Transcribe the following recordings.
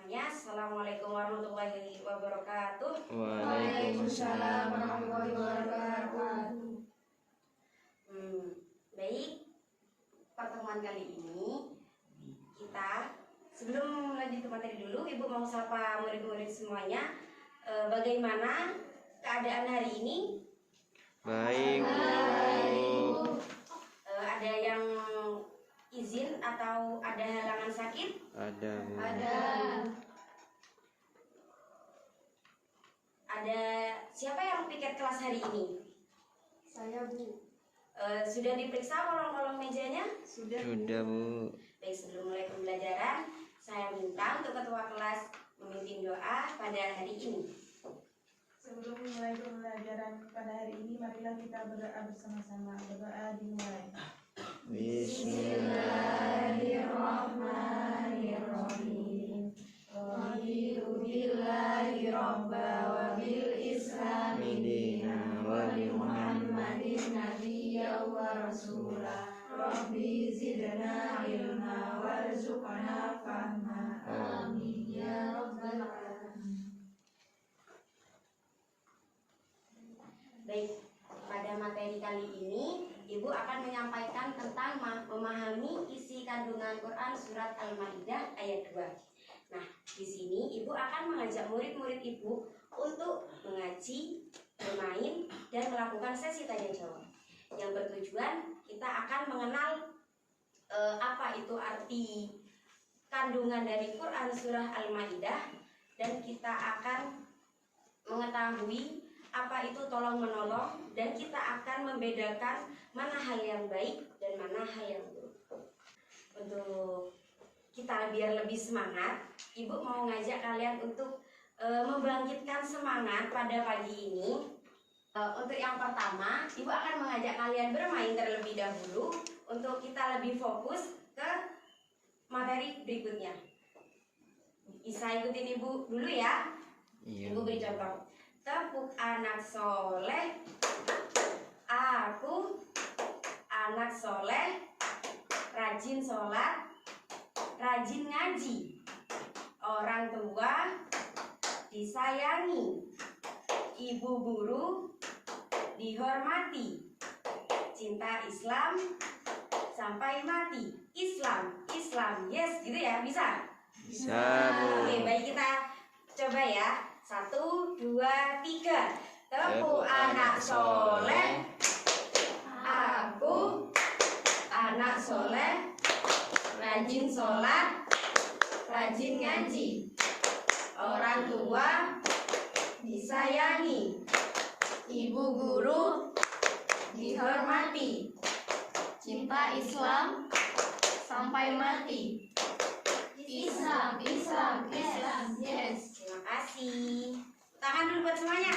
semuanya. Assalamualaikum warahmatullahi wabarakatuh. Waalaikumsalam warahmatullahi wabarakatuh. Baik, pertemuan kali ini kita sebelum lanjut ke materi dulu, Ibu mau sapa murid-murid semuanya. Bagaimana keadaan hari ini? Baik, Bu. Ada yang izin atau ada halangan sakit? Ada, Bu. Ada siapa yang piket kelas hari ini? Saya, Bu. Sudah diperiksa kolong-kolong mejanya? Sudah, Bu. Baik, sebelum mulai pembelajaran, saya minta untuk ketua kelas memimpin doa pada hari ini. Sebelum mulai pembelajaran pada hari ini, marilah kita berdoa bersama-sama. Berdoa dimulai. Bismillahirrahmanirrahim. Raditu billahi robba wa bil islami dina wa bi Muhammadin nabiyya wa rasulah. Rabbi zidna ilma warzuqna fahma. Amin ya rabbal alamin. Baik, pada materi kali ini Ibu akan menyampaikan tentang memahami isi kandungan Quran surat Al-Maidah ayat 2. Nah, di sini Ibu akan mengajak murid-murid Ibu untuk mengaji, bermain, dan melakukan sesi tanya jawab. Yang bertujuan kita akan mengenal apa itu arti kandungan dari Quran surah Al-Maidah, dan kita akan mengetahui apa itu tolong menolong, dan kita akan membedakan mana hal yang baik dan mana hal yang buruk. Untuk kita biar lebih semangat, Ibu mau ngajak kalian untuk membangkitkan semangat pada pagi ini. Untuk yang pertama, Ibu akan mengajak kalian bermain terlebih dahulu untuk kita lebih fokus ke materi berikutnya. Bisa ikutin Ibu dulu ya. Iya. Ibu beri contoh. Tepuk anak soleh, aku anak soleh, rajin sholat, rajin ngaji, orang tua disayangi, ibu guru dihormati, cinta Islam sampai mati. Islam, yes, gitu ya, bisa? Bisa, Bu. Oke, baik, kita coba ya. 1, 2, 3. Tepuk anak soleh, aku anak soleh, rajin sholat, rajin ngaji, orang tua disayangi, ibu guru dihormati, cinta Islam sampai mati. Islam, yes. Terima kasih. Tangan dulu buat semuanya.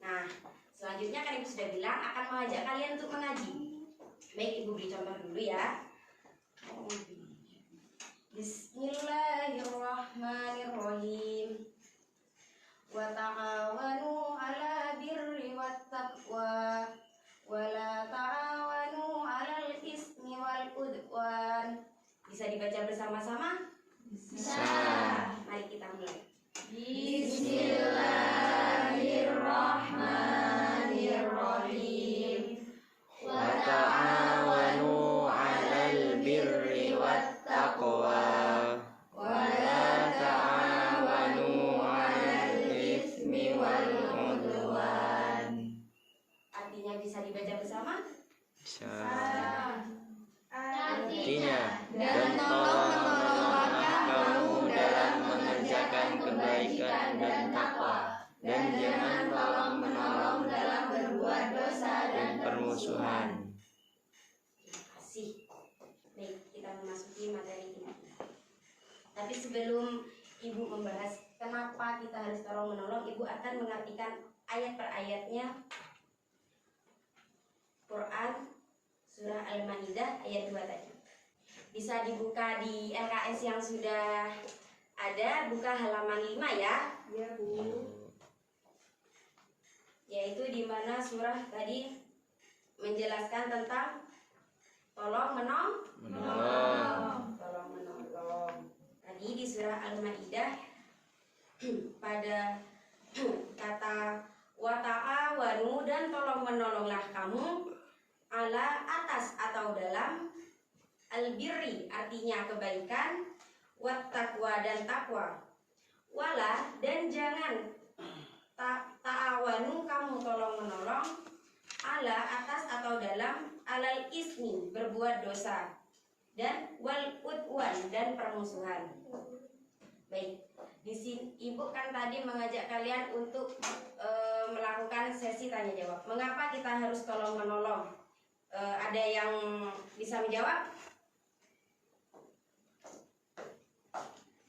Nah, selanjutnya kan Ibu sudah bilang akan mengajak kalian untuk mengaji. Baik, Ibu beri contoh dulu ya. Bismillahirrahmanirrahim. Wa ta'awanu 'ala birri wat taqwa wa la ta'awanu 'alal ismi wal udwan. Bisa dibaca bersama-sama? Bisa. Mari kita mulai. Bismillahirrahmanirrahim. Wa ta'awanu 'alal birri wat taqwa wa la ta'awanu 'alal itsmi wal udwan. Artinya bisa dibaca bersama? Bisa. Artinya, Dan tolong menolonglah kamu dalam mengerjakan kebaikan dan takwa, dan jangan tolong menolong dalam berbuat dosa dan permusuhan. Terima kasih. Baik, kita memasuki materi ini. Tapi sebelum Ibu membahas kenapa kita harus tolong menolong, Ibu akan mengartikan ayat per ayatnya Quran surah Al-Maidah ayat 2 tadi. Bisa dibuka di LKS yang sudah ada, buka halaman 5 ya. ya Bu. Yaitu di mana surah tadi menjelaskan tentang tolong menolong. tolong menolong. Tadi di surah Al-Maidah pada kata wa ta'awanu dan tolong menolonglah kamu ala atas atau dalam albirri artinya kebaikan, wat taqwa dan takwa, wala dan jangan ta'awanu kamu tolong menolong ala atas atau dalam alal ismi berbuat dosa dan wal udwan dan permusuhan. Baik, di sini Ibu kan tadi mengajak kalian untuk melakukan sesi tanya jawab. Mengapa kita harus tolong menolong? Ada yang bisa menjawab?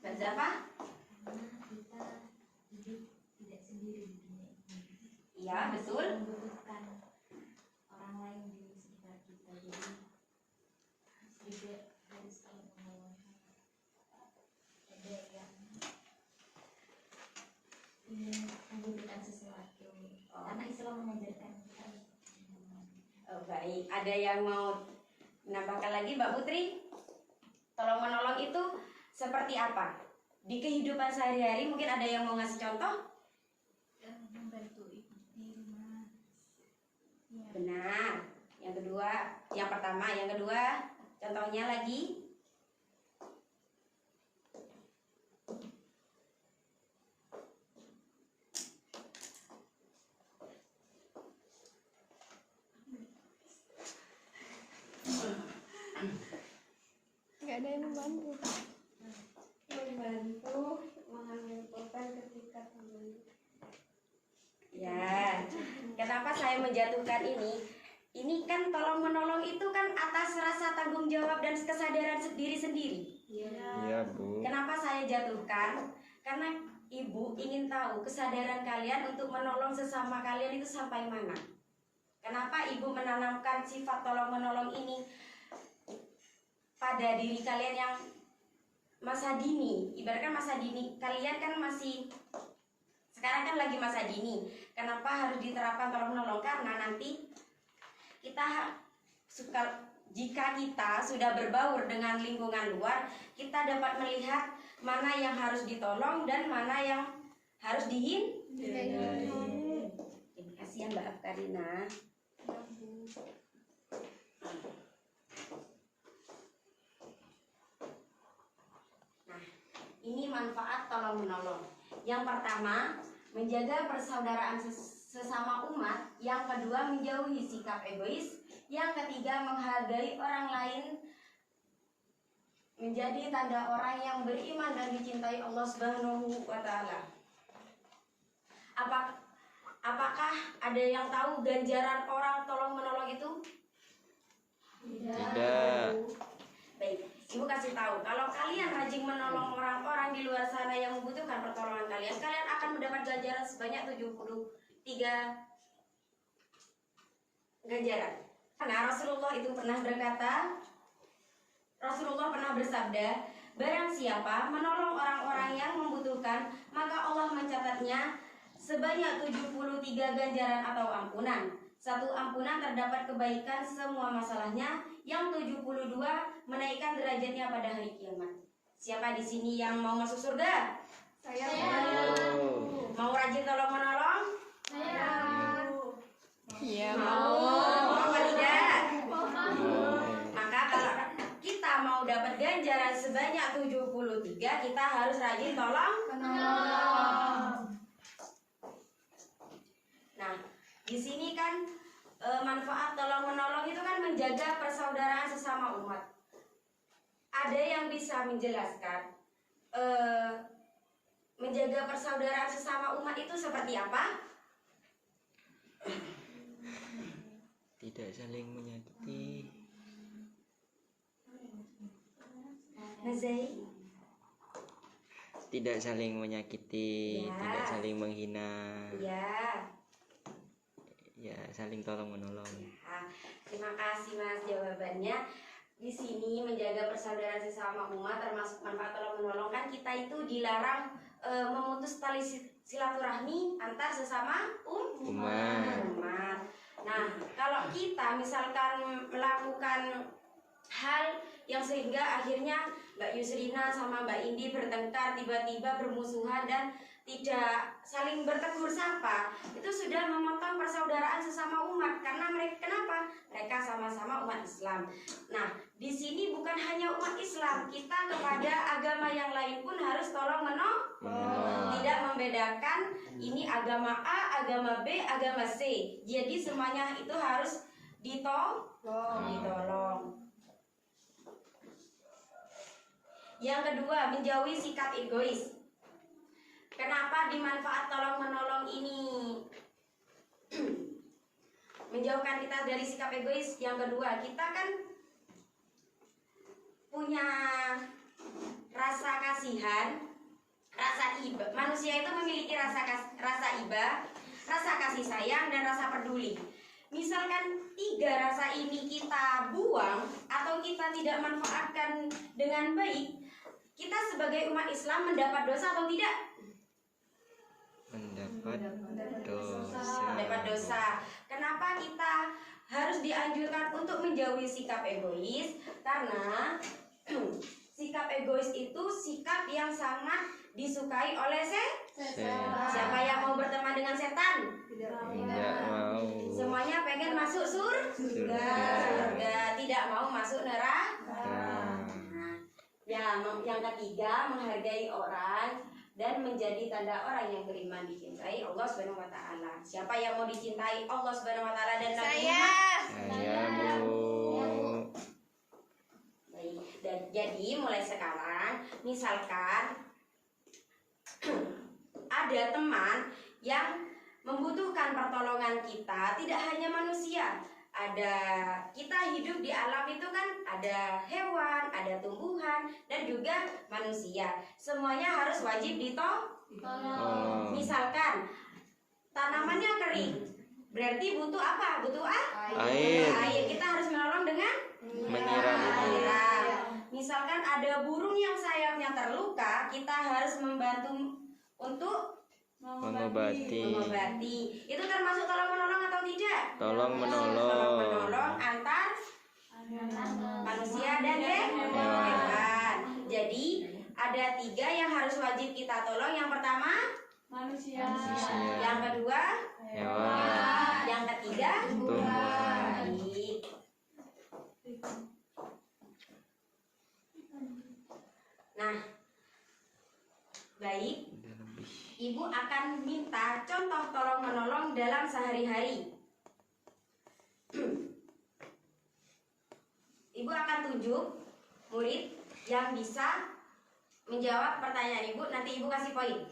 Mbak Zafa? Kita hidup tidak sendiri di dunia ini. Iya, betul. Membutuhkan orang lain di sekitar kita. Jadi juga harus saling menolong. Ada yang ingin membutuhkan sesuatu. Karena Islam mengajarkan kita. Oh, baik, ada yang mau menambahkan lagi Mbak Putri? Tolong menolong itu seperti apa? Di kehidupan sehari-hari mungkin ada yang mau ngasih contoh? Membantu ibu di rumah. Ya. Benar. Yang kedua, yang pertama, yang kedua, contohnya lagi. Nggak ada yang membantu. Membantu mengambil korban ketika teman. Ya, kenapa saya menjatuhkan ini? Ini kan tolong menolong itu kan atas rasa tanggung jawab dan kesadaran diri sendiri. Iya, Bu. Kenapa saya jatuhkan? Karena Ibu ingin tahu kesadaran kalian untuk menolong sesama kalian itu sampai mana. Kenapa Ibu menanamkan sifat tolong menolong ini pada diri kalian yang masa dini? Ibaratkan masa dini kalian kan masih, sekarang kan lagi masa dini. Kenapa harus diterapkan tolong menolong? Karena nanti kita jika kita sudah berbaur dengan lingkungan luar, kita dapat melihat mana yang harus ditolong dan mana yang harus dihindari. Terima kasih ya Mbak Karina. Nah, ini manfaat tolong menolong. Yang pertama, menjaga persaudaraan sesama umat. Yang kedua, menjauhi sikap egois. Yang ketiga, menghargai orang lain, menjadi tanda orang yang beriman dan dicintai Allah Subhanahu wa Ta'ala. Apakah ada yang tahu ganjaran orang tolong menolong itu? Tidak. Baik, Ibu kasih tahu, kalau kalian rajin menolong orang-orang di luar sana yang membutuhkan pertolongan kalian, kalian akan mendapat ganjaran sebanyak 73 ganjaran. Karena Rasulullah itu pernah berkata, Rasulullah pernah bersabda, barang siapa menolong orang-orang yang membutuhkan, maka Allah mencatatnya sebanyak 73 ganjaran atau ampunan. Satu ampunan terdapat kebaikan semua masalahnya, yang 72 menaikkan derajatnya pada hari kiamat. Siapa di sini yang mau masuk surga? Saya Mau rajin tolong menolong? Iya Mau apa tidak? Maka kalau kita mau dapat ganjaran sebanyak 73, kita harus rajin tolong menolong. Nah, di sini kan manfaat tolong menolong itu kan menjaga persaudaraan sesama umat. Ada yang bisa menjelaskan menjaga persaudaraan sesama umat itu seperti apa? Tidak saling menyakiti. Nazai? Tidak saling menyakiti, Ya. tidak saling menghina. Ya. Ya, saling tolong menolong. Nah, terima kasih Mas jawabannya. Di sini menjaga persaudaraan sesama umat termasuk manfaat tolong menolong, kan kita itu dilarang memutus tali silaturahmi antar sesama Umat. umat. Nah, kalau kita misalkan melakukan hal yang sehingga akhirnya Mbak Yusrina sama Mbak Indi bertengkar, tiba-tiba bermusuhan dan tidak saling bertegur sapa, itu sudah memotong persaudaraan sesama umat. Karena mereka, kenapa? Mereka sama-sama umat Islam. Nah, di sini bukan hanya umat Islam, kita kepada agama yang lain pun harus tolong menolong, tidak membedakan ini agama A, agama B, agama C. Jadi semuanya itu harus ditolong. Yang kedua, menjauhi sikap egois. Kenapa di manfaat tolong menolong ini menjauhkan kita dari sikap egois? Yang kedua, kita kan punya rasa kasihan, rasa iba. Manusia itu memiliki rasa iba, rasa kasih sayang, dan rasa peduli. Misalkan 3 rasa ini kita buang atau kita tidak manfaatkan dengan baik, kita sebagai umat Islam mendapat dosa atau tidak? Mendapat dosa. Kenapa kita harus dianjurkan untuk menjauhi sikap egois? Karena sikap egois itu sikap yang sangat disukai oleh setan. Siapa yang mau berteman dengan setan? Tidak mau. Semuanya pengen masuk surga, tidak mau masuk neraka. Yang ketiga, menghargai orang dan menjadi tanda orang yang beriman, dicintai Allah Subhanahu wa taala. Siapa yang mau dicintai Allah Subhanahu wa taala dan Nabi Muhammad? Saya, Bu. Baik, dan jadi mulai sekarang misalkan ada teman yang membutuhkan pertolongan kita, tidak hanya manusia. Kita hidup di alam itu kan ada hewan, ada tumbuhan, dan juga manusia. Semuanya harus wajib ditolong. Misalkan tanamannya kering, berarti butuh apa? Butuh air. Kita harus menolong dengan menyiram. Misalkan ada burung yang sayapnya terluka, kita harus membantu untuk mengobati. Itu termasuk tolong menolong atau tidak? Tolong menolong antar manusia dan hewan. Jadi ada 3 yang harus wajib kita tolong. Yang pertama manusia. Yang kedua hewan. Yang ketiga tumbuhan. baik. Nah, baik. Ibu akan minta contoh tolong menolong dalam sehari-hari. Ibu akan tunjuk murid yang bisa menjawab pertanyaan ibu. Nanti ibu kasih poin.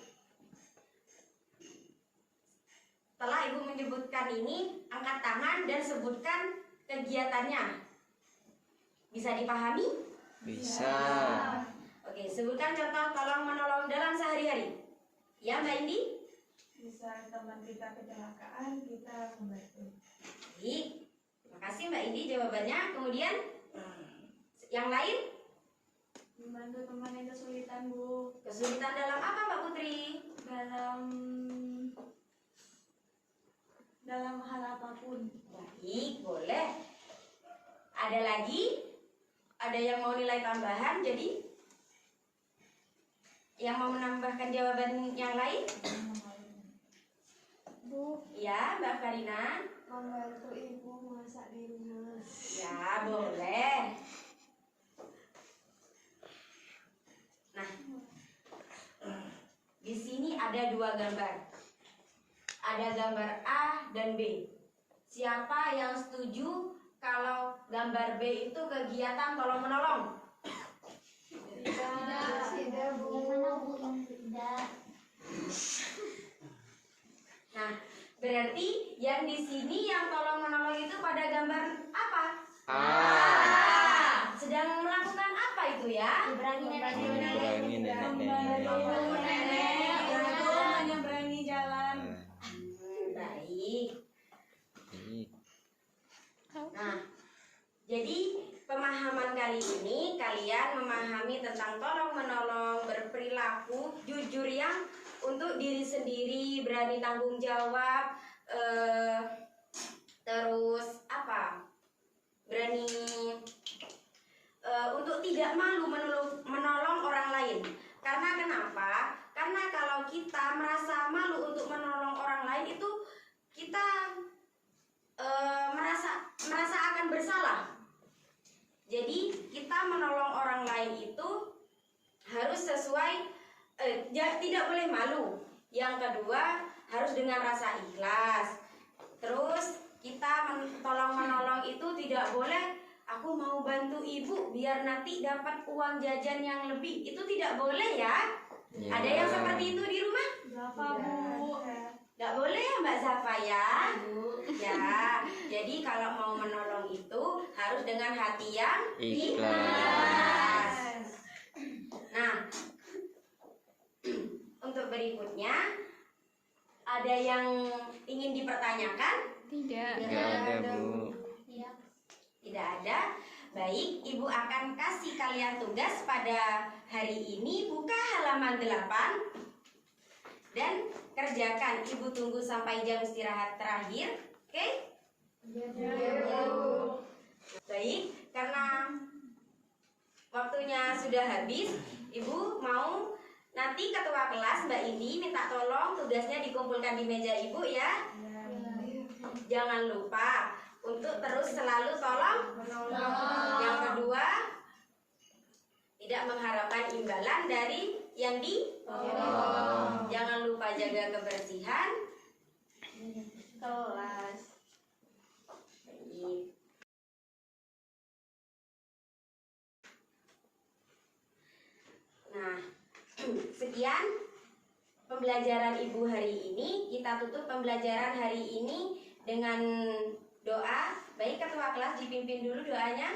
Setelah ibu menyebutkan ini, angkat tangan dan sebutkan kegiatannya. Bisa dipahami? Bisa. Oke, sebutkan contoh tolong menolong dalam sehari-hari. Ya, Mbak Indi? Bisa teman kita kecelakaan, kita membantu. Baik, terima kasih Mbak Indi jawabannya. Kemudian yang lain? Membantu teman yang kesulitan, Bu. Kesulitan dalam apa Mbak Putri? Dalam hal apapun. Baik, boleh. Ada lagi? Ada yang mau nilai tambahan? Jadi yang mau menambahkan jawaban yang lain? Bu, Ya, Mbak Farina. membantu ibu masak di rumah. Ya, boleh. Nah, di sini ada 2 gambar. Ada gambar A dan B. Siapa yang setuju kalau gambar B itu kegiatan tolong menolong? Tidak, Bu. Nah, berarti yang di sini yang tolong menolong itu pada gambar apa? Sedang melakukan apa itu ya? Menyeberangi nenek-nenek. Menyeberangi jalan. Baik. Nah, jadi pemahaman kali ini kalian memahami tentang tolong menolong, berperilaku jujur yang untuk diri sendiri, berani tanggung jawab, terus apa? Berani untuk tidak malu menolong orang lain. Karena kenapa? Karena kalau kita merasa malu untuk menolong orang lain itu kita merasa akan bersalah. Jadi kita menolong orang lain itu harus sesuai, tidak boleh malu. Yang kedua harus dengan rasa ikhlas. Terus kita menolong itu tidak boleh aku mau bantu ibu biar nanti dapat uang jajan yang lebih. Itu tidak boleh ya. Ya. Ada yang seperti itu di rumah? Zafa, Bu. Nggak boleh ya Mbak Zafa ya? Ya, jadi kalau mau menolong itu harus dengan hati yang ikhlas. Nah, untuk berikutnya ada yang ingin dipertanyakan? Tidak ada, Bu. Iya. Tidak ada. Baik, Ibu akan kasih kalian tugas pada hari ini. Buka halaman 8 dan kerjakan. Ibu tunggu sampai jam istirahat terakhir. Oke? Baik, karena waktunya sudah habis, Ibu mau nanti ketua kelas Mbak Indi minta tolong tugasnya dikumpulkan di meja Ibu ya. Jangan lupa untuk terus selalu tolong menolong. Yang kedua, tidak mengharapkan imbalan dari yang ditolong. Jangan lupa jaga kebersihan kelas. Baik. Nah, sekian pembelajaran Ibu hari ini. Kita tutup pembelajaran hari ini dengan doa. Baik, ketua kelas dipimpin dulu doanya.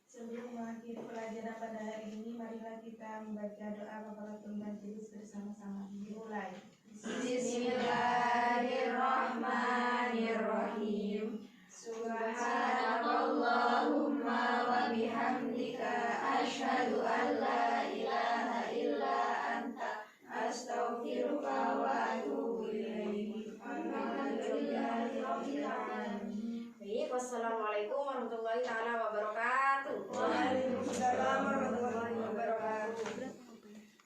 Sebelum mengakhiri pelajaran pada hari ini, marilah kita membaca doa Kafaratul Majelis bersama-sama. Dimulai. Bismillahirrahmanirrahim. Subhanakallahumma wa bihamdika asyhadu an la ilaha illa anta astaghfiruka wa atubu ilaik. Alhamdulillahirabbil alamin. Baik, wassalamualaikum warahmatullahi taala wabarakatuh. Waalaikumsalam warahmatullahi wabarakatuh.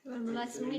12 menit.